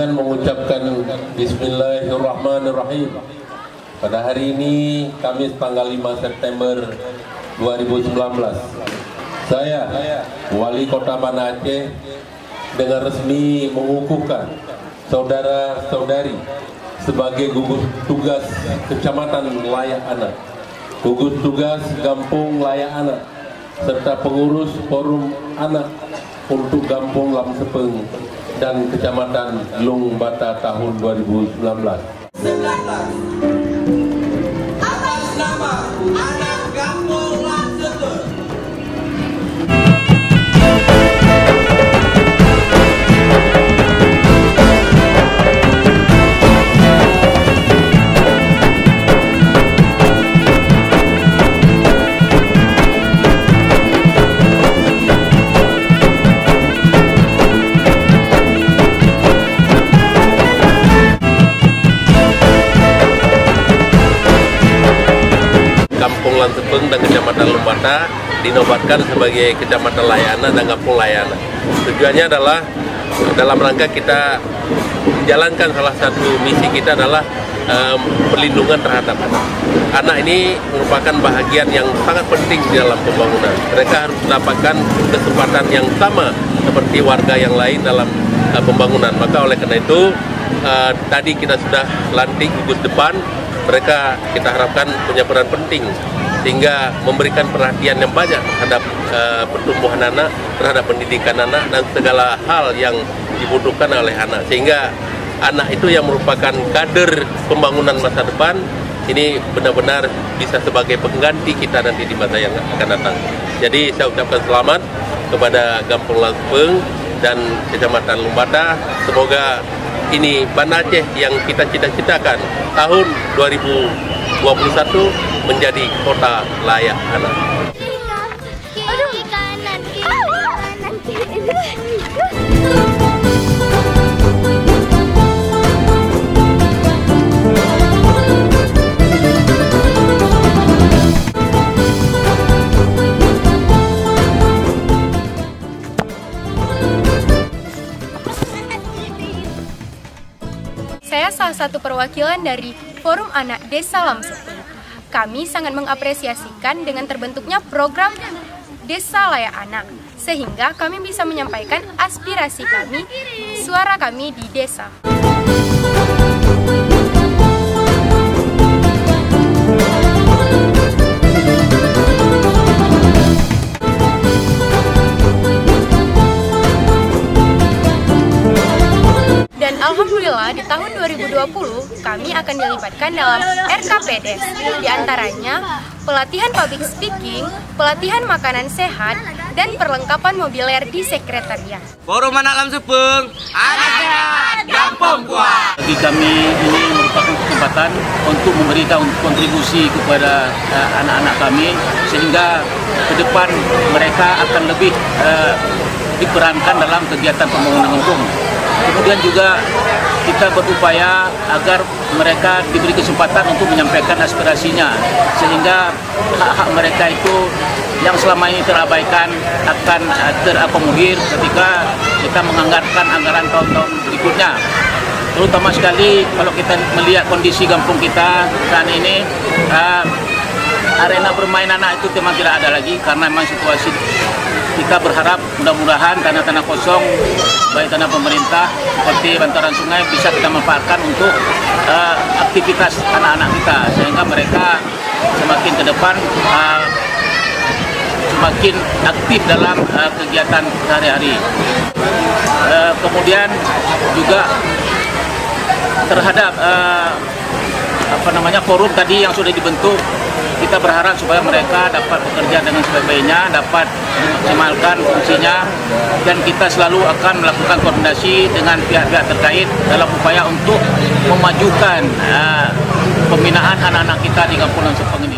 dengan mengucapkan Bismillahirrahmanirrahim. Pada hari ini, Kamis tanggal 5 September 2019, saya, Wali Kota Banda Aceh, dengan resmi mengukuhkan saudara-saudari sebagai gugus tugas Kecamatan Layak Anak, gugus tugas Gampung Layak Anak, serta pengurus Forum Anak untuk Gampung Lam Sepeng dan Kecamatan Lung Bata tahun 2019. Atas nama Anak Gampung Lam Sepeng. Kampung Lam Sepeng dan Kecamatan Lung Bata dinobatkan sebagai Kecamatan Layak Anak dan Gampung Layak Anak. Tujuannya adalah dalam rangka kita menjalankan salah satu misi kita adalah perlindungan terhadap anak. Anak ini merupakan bahagian yang sangat penting di dalam pembangunan. Mereka harus mendapatkan kesempatan yang sama seperti warga yang lain dalam pembangunan. Maka oleh karena itu tadi kita sudah lantik gugus depan. Mereka kita harapkan punya peran penting sehingga memberikan perhatian yang banyak terhadap pertumbuhan anak, terhadap pendidikan anak dan segala hal yang dibutuhkan oleh anak, sehingga anak itu yang merupakan kader pembangunan masa depan ini benar-benar bisa sebagai pengganti kita nanti di masa yang akan datang. Jadi saya ucapkan selamat kepada Gampung Lam Sepeng dan Kecamatan Lung Bata. Semoga ini Banda Aceh yang kita cita-citakan tahun 2021 menjadi kota layak anak. Kiri kanan, kiri kanan. Saya salah satu perwakilan dari Forum Anak Desa Lam Sepeng. Kami sangat mengapresiasikan dengan terbentuknya program Desa Layak Anak, sehingga kami bisa menyampaikan aspirasi kami, suara kami di desa. Dan alhamdulillah di tahun 2020 kami akan dilibatkan dalam RKPDes, diantaranya pelatihan public speaking, pelatihan makanan sehat, dan perlengkapan mobiler di sekretariat. Forum Anak Lam Sepeng, anak sehat, gampang kuat. Bagi kami ini merupakan kesempatan untuk memberikan kontribusi kepada anak-anak kami, sehingga ke depan mereka akan lebih diperankan dalam kegiatan pembangunan kampung. Kemudian juga kita berupaya agar mereka diberi kesempatan untuk menyampaikan aspirasinya, sehingga hak-hak mereka itu yang selama ini terabaikan akan terakomodir ketika kita menganggarkan anggaran tahun-tahun berikutnya. Terutama sekali kalau kita melihat kondisi kampung kita saat ini, arena bermain anak itu memang tidak ada lagi karena memang situasi. Kita berharap mudah-mudahan tanah-tanah kosong, baik tanah pemerintah seperti bantaran sungai, bisa kita manfaatkan untuk aktivitas anak-anak kita, sehingga mereka semakin ke depan semakin aktif dalam kegiatan sehari-hari. Kemudian juga terhadap forum tadi yang sudah dibentuk, kita berharap supaya mereka dapat bekerja dengan sebaik-baiknya, dapat memaksimalkan fungsinya, dan kita selalu akan melakukan koordinasi dengan pihak-pihak terkait dalam upaya untuk memajukan pembinaan anak-anak kita di Kampung Lam Sepeng ini.